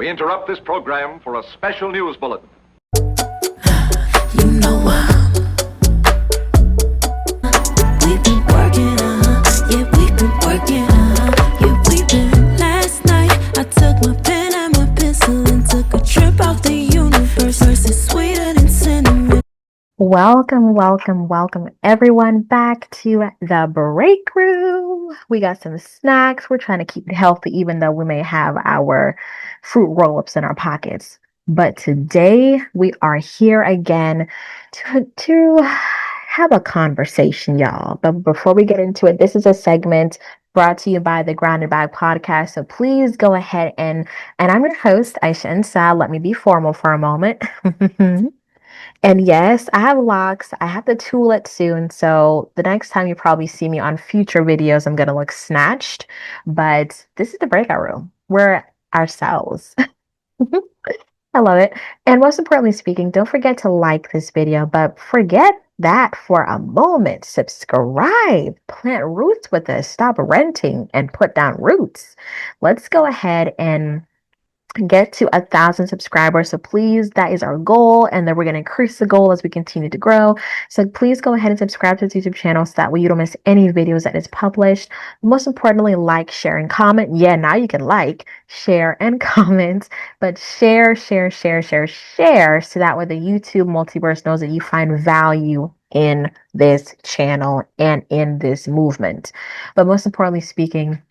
We interrupt this program for a special news bulletin. You know why? We've been working, yeah, we've been working, yeah, we've been. Last night, I took my pen and my pencil and took a trip out the universe. It's sweeter than cinnamon. Welcome, everyone back to the break room. We got some snacks. We're trying to keep it healthy, even though we may have our fruit roll-ups in our pockets. But today we are here again to have a conversation, y'all. But before we get into it, this is a segment brought to you by the Grounded Bag Podcast. So please go ahead and I'm your host, Aisha Ansal. Let me be formal for a moment. And yes, I have locks. I have to tool it soon. So the next time you probably see me on future videos, I'm going to look snatched. But this is the breakout room. We're ourselves. I love it. And most importantly speaking, don't forget to like this video, but forget that for a moment. Subscribe, plant roots with us, stop renting and put down roots. Let's go ahead and get to 1,000 subscribers. So please, that is our goal, and then we're going to increase the goal as we continue to grow. So please go ahead and subscribe to this YouTube channel so that way you don't miss any videos that is published. Most importantly, like, share, and comment. Yeah, now you can like, share, and comment, but share so that way the YouTube multiverse knows that you find value in this channel and in this movement. But most importantly speaking,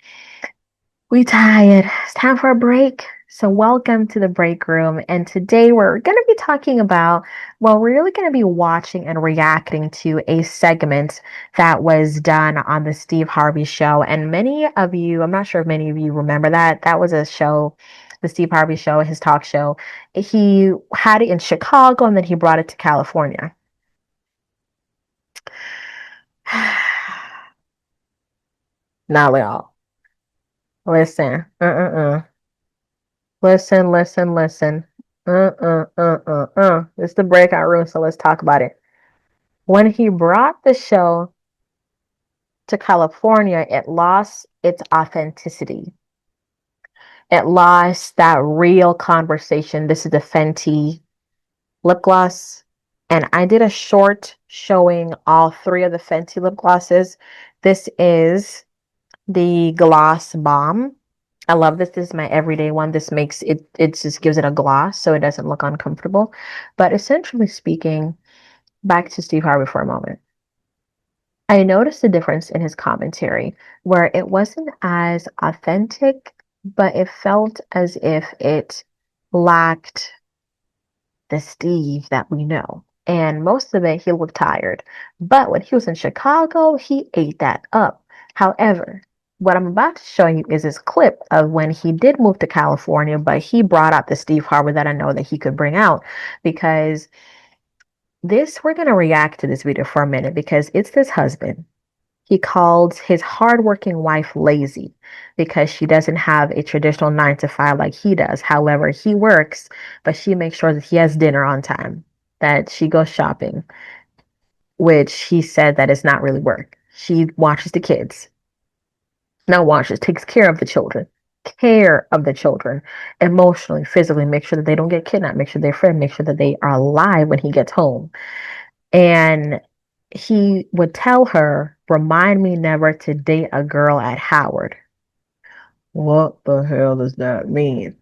we tired. It's time for a break. So welcome to the break room. And today we're going to be talking about, we're really going to be watching and reacting to a segment that was done on the Steve Harvey show. And many of you, I'm not sure if many of you remember that. That was a show, the Steve Harvey show, his talk show. He had it in Chicago and then he brought it to California. Now, y'all. Listen. Listen. It's the breakout room, so let's talk about it. When he brought the show to California, it lost its authenticity. It lost that real conversation. This is the Fenty lip gloss. And I did a short showing all three of the Fenty lip glosses. This is the Gloss Bomb. I love this. This is my everyday one. This makes it just gives it a gloss so it doesn't look uncomfortable. But essentially speaking, back to Steve Harvey for a moment. I noticed a difference in his commentary where it wasn't as authentic, but it felt as if it lacked the Steve that we know. And most of it, he looked tired. But when he was in Chicago, he ate that up. However, what I'm about to show you is this clip of when he did move to California, but he brought out the Steve Harvey that I know that he could bring out, because we're going to react to this video for a minute because it's this husband. He called his hardworking wife lazy because she doesn't have a traditional 9 to 5 like he does. However, he works, but she makes sure that he has dinner on time, that she goes shopping, which he said that is not really work. She watches the kids. Not watches, takes care of the children, emotionally, physically, make sure that they don't get kidnapped, make sure they're fed, make sure that they are alive when he gets home. And he would tell her, remind me never to date a girl at Howard. What the hell does that mean?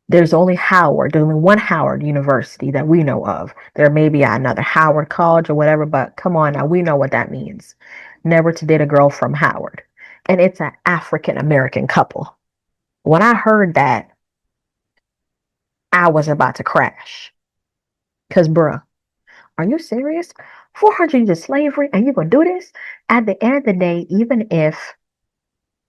There's only one Howard University that we know of. There may be another Howard College or whatever, but come on now, we know what that means. Never to date a girl from Howard. And it's an African-American couple. When I heard that, I was about to crash. Because, bruh, are you serious? 400 years of slavery and you're going to do this? At the end of the day, even if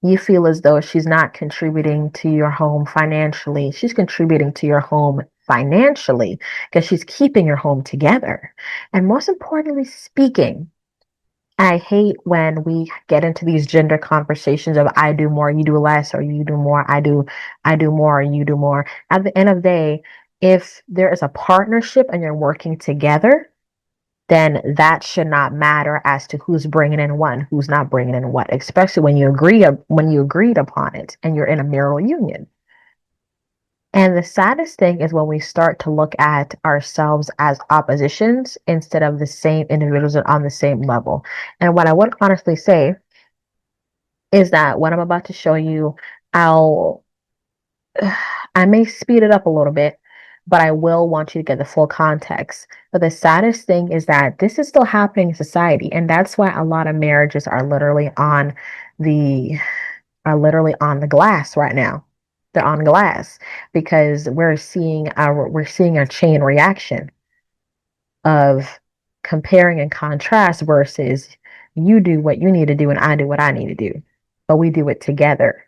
you feel as though she's not contributing to your home financially, she's contributing to your home financially because she's keeping your home together. And most importantly speaking, I hate when we get into these gender conversations of I do more, you do less, or you do more, I do more, you do more. At the end of the day, if there is a partnership and you're working together, then that should not matter as to who's bringing in what, and who's not bringing in what, especially when you agreed upon it and you're in a marital union. And the saddest thing is when we start to look at ourselves as oppositions instead of the same individuals and on the same level. And what I would honestly say is that what I'm about to show you, I'll I may speed it up a little bit, but I will want you to get the full context. But the saddest thing is that this is still happening in society, and that's why a lot of marriages the are literally on the glass right now. They're on glass because we're seeing a chain reaction of comparing and contrast versus you do what you need to do and I do what I need to do. But we do it together.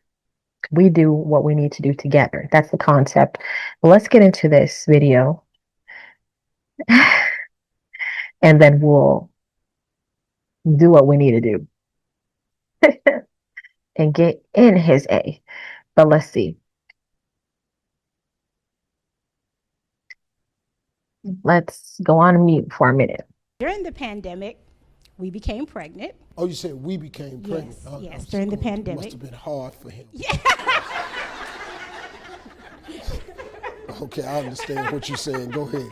We do what we need to do together. That's the concept. But let's get into this video and then we'll do what we need to do and get in his A. But let's see. Let's go on mute for a minute. During the pandemic, we became pregnant. Oh, you said we became pregnant? Yes, during the pandemic. It must have been hard for him. Yeah. Okay, I understand what you're saying. Go ahead.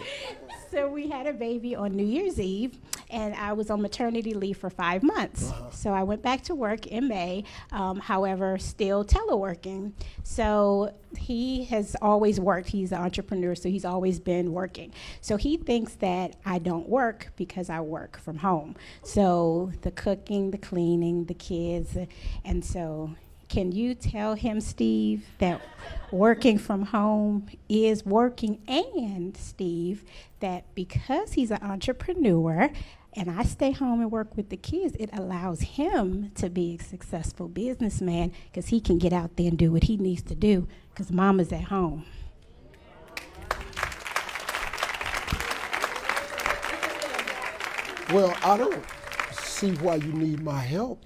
So we had a baby on New Year's Eve, and I was on maternity leave for 5 months. So I went back to work in May, however, still teleworking. So he has always worked. He's an entrepreneur, so he's always been working. So he thinks that I don't work because I work from home. So the cooking, the cleaning, the kids, and so can you tell him, Steve, that working from home is working, and Steve, that because he's an entrepreneur and I stay home and work with the kids, it allows him to be a successful businessman because he can get out there and do what he needs to do because mama's at home. Well, I don't see why you need my help.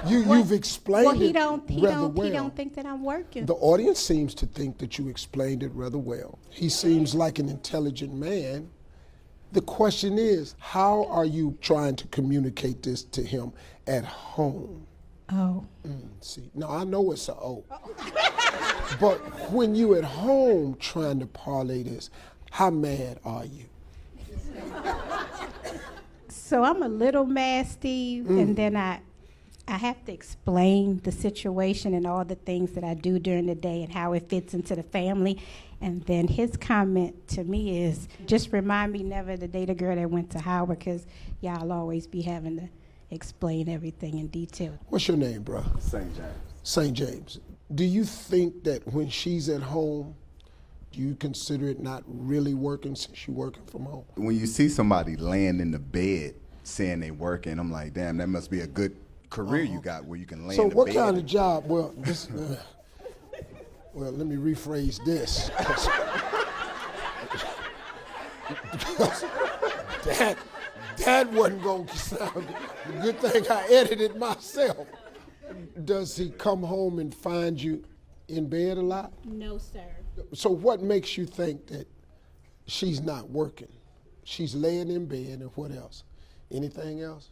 You've explained it rather well. He don't think that I'm working. The audience seems to think that you explained it rather well. He seems like an intelligent man. The question is, how are you trying to communicate this to him at home? Oh. See, now I know it's a O. But when you at home trying to parlay this, how mad are you? So I'm a little mad, Steve, and then I have to explain the situation and all the things that I do during the day and how it fits into the family. And then his comment to me is, just remind me never to date a girl that went to Howard because y'all always be having to explain everything in detail. What's your name, bro? St. James. St. James. Do you think that when she's at home, do you consider it not really working since you're working from home? When you see somebody laying in the bed saying they working, I'm like, damn, that must be a good career you got where you can lay in the bed. So what kind of job? Well, this, well, let me rephrase this. Because that wasn't going to sound good. Good thing I edited myself. Does he come home and find you in bed a lot? No, sir. So what makes you think that she's not working? She's laying in bed, and what else? Anything else?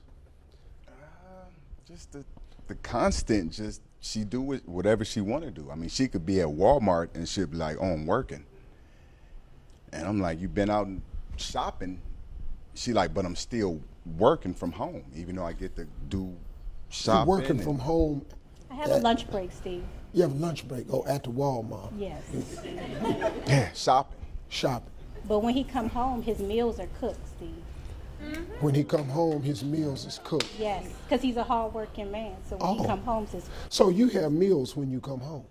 Just the constant, just she do whatever she want to do. I mean, she could be at Walmart and she'll be like, oh, I'm working. And I'm like, you been out shopping? She like, but I'm still working from home, even though I get to do shopping. You're working from home. I have a lunch break, Steve. You have a lunch break, at the Walmart. Yes. Yeah, shopping. Shopping. But when he come home, his meals are cooked, Steve. When he come home, his meals is cooked. Yes, because he's a hard-working man. So when he come home, So you have meals when you come home?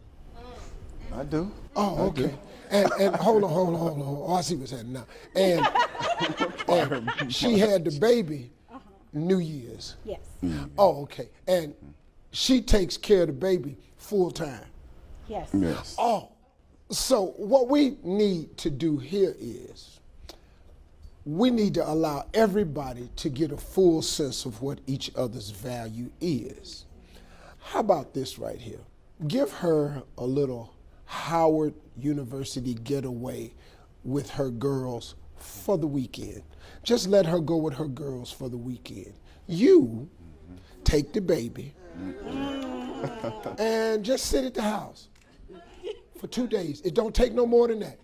I do. Oh, okay. And hold on. Oh, I see what's happening now. And she had the baby New Year's. yes. Oh, okay. And she takes care of the baby full time. Yes. Yes. Oh, so what we need to do here is we need to allow everybody to get a full sense of what each other's value is. How about this right here? Give her a little Howard University getaway with her girls for the weekend. Just let her go with her girls for the weekend. You take the baby and just sit at the house for 2 days. It don't take no more than that.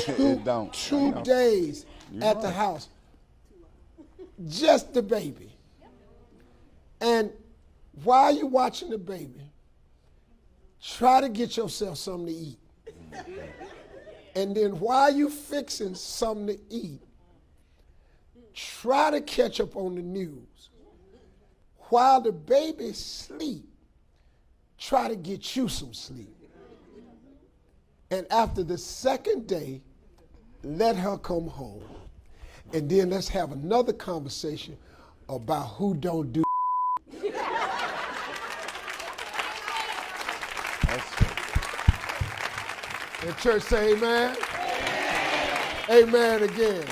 It don't. 2 days at the house. Just the baby. And while you're watching the baby, try to get yourself something to eat. And then while you're fixing something to eat, try to catch up on the news. While the baby sleep, try to get you some sleep. And after the second day, let her come home. And then let's have another conversation about who don't do. And church say amen. Amen again.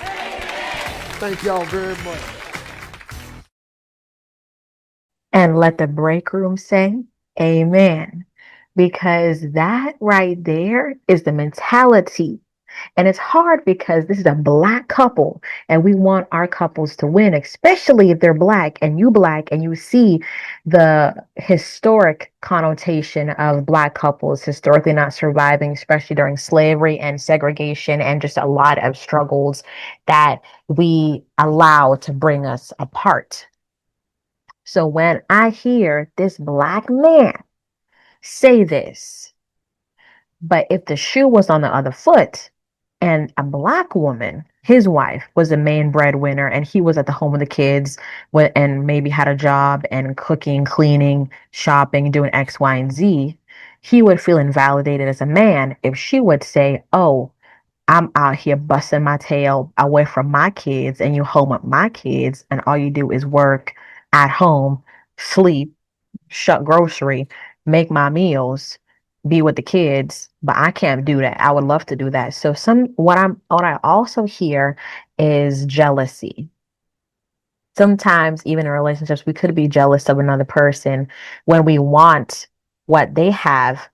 Thank y'all very much. And let the break room say amen. Because that right there is the mentality. And it's hard because this is a Black couple and we want our couples to win, especially if they're Black and you see the historic connotation of Black couples historically not surviving, especially during slavery and segregation and just a lot of struggles that we allow to bring us apart. So when I hear this Black man say this, but if the shoe was on the other foot and a Black woman, his wife, was the main breadwinner and he was at the home with the kids and maybe had a job and cooking, cleaning, shopping, doing X, Y, and Z, he would feel invalidated as a man if she would say, oh, I'm out here busting my tail away from my kids and you home with my kids and all you do is work at home, sleep, shut grocery, make my meals, be with the kids, but I can't do that. I would love to do that. So what I also hear is jealousy. Sometimes even in relationships, we could be jealous of another person when we want what they have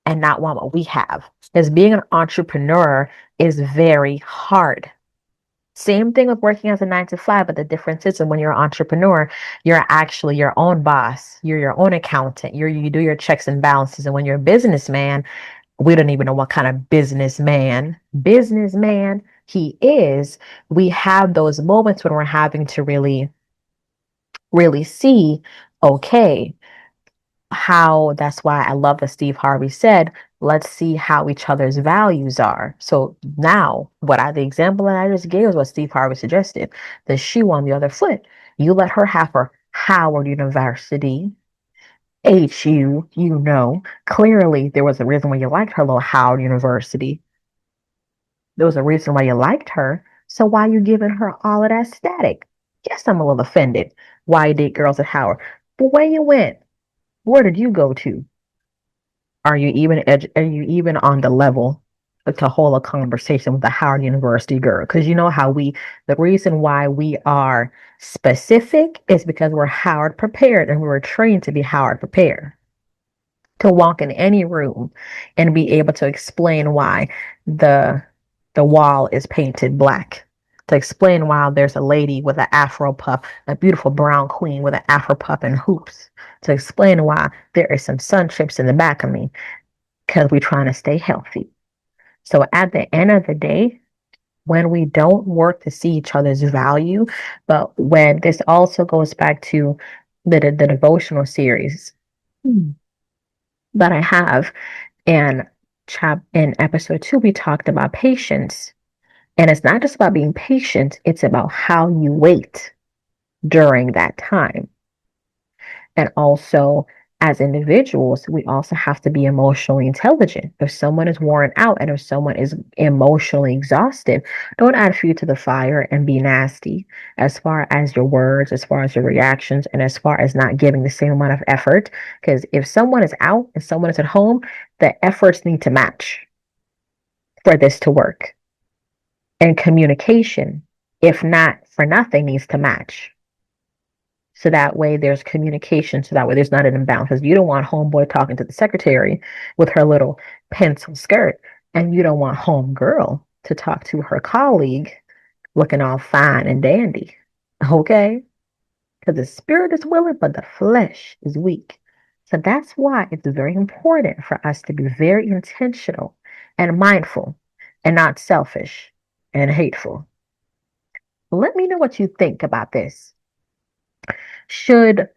and not want what we have. Because being an entrepreneur is very hard. Same thing with working as a 9 to 5, but the difference is that when you're an entrepreneur, you're actually your own boss. You're your own accountant. You do your checks and balances. And when you're a businessman, we don't even know what kind of businessman he is. We have those moments when we're having to really, really see, okay, that's why I love that Steve Harvey said, let's see how each other's values are. So now the example that I just gave is what Steve Harvey suggested. The shoe on the other foot. You let her have her Howard University, HU, clearly there was a reason why you liked her little Howard University. There was a reason why you liked her. So why are you giving her all of that static? Yes, I'm a little offended. Why you date girls at Howard? But where you went? Where did you go to? Are you even on the level to hold a conversation with the Howard University girl? Because you know how the reason why we are specific is because we're Howard prepared and we were trained to be Howard prepared. To walk in any room and be able to explain why the wall is painted black. To explain why there's a lady with an Afro puff, a beautiful brown queen with an Afro puff and hoops. To explain why there is some sun chips in the back of me because we're trying to stay healthy. So at the end of the day, when we don't work to see each other's value, but when this also goes back to the devotional series that I have, and in episode 2, we talked about patience. And it's not just about being patient, it's about how you wait during that time. And also, as individuals, we also have to be emotionally intelligent. If someone is worn out and if someone is emotionally exhausted, don't add fuel to the fire and be nasty as far as your words, as far as your reactions, and as far as not giving the same amount of effort. Because if someone is out and someone is at home, the efforts need to match for this to work. And communication, if not for nothing, needs to match. So that way there's communication, so that way there's not an imbalance. Because you don't want homeboy talking to the secretary with her little pencil skirt, and you don't want homegirl to talk to her colleague looking all fine and dandy. Okay? Because the spirit is willing, but the flesh is weak. So that's why it's very important for us to be very intentional and mindful and not selfish and hateful. Let me know what you think about this. Should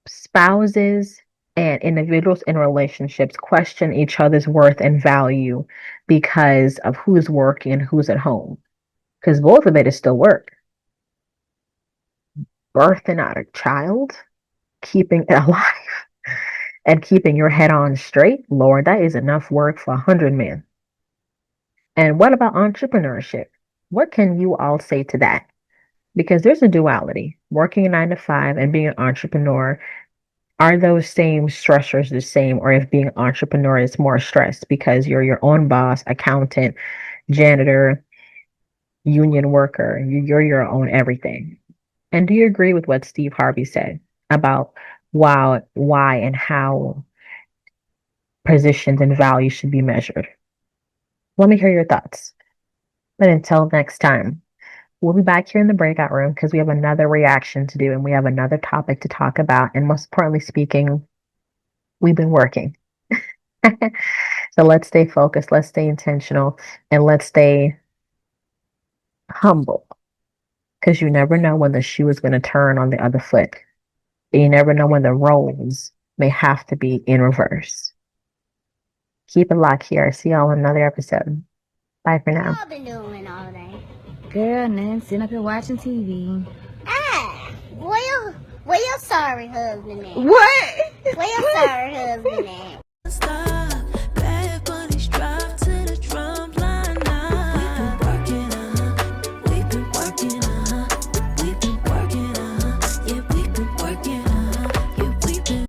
spouses and individuals in relationships question each other's worth and value because of who's working and who's at home? Because both of it is still work. Birthing out a child, keeping it alive, and keeping your head on straight, Lord, that is enough work for 100 men. And what about entrepreneurship? What can you all say to that? Because there's a duality. Working a 9 to 5 and being an entrepreneur, are those same stressors the same, or if being an entrepreneur is more stress because you're your own boss, accountant, janitor, union worker, you're your own everything? And do you agree with what Steve Harvey said about why and how positions and values should be measured? Let me hear your thoughts. But until next time, we'll be back here in the breakout room because we have another reaction to do and we have another topic to talk about. And most importantly speaking, we've been working. So let's stay focused, let's stay intentional, and let's stay humble because you never know when the shoe is going to turn on the other foot. And you never know when the roles may have to be in reverse. Keep it locked here. See y'all in another episode. Bye for now. What y'all been doing all day? Girl, nothing. Sitting up here watching TV. Where your sorry husband at? What? Where your sorry husband at?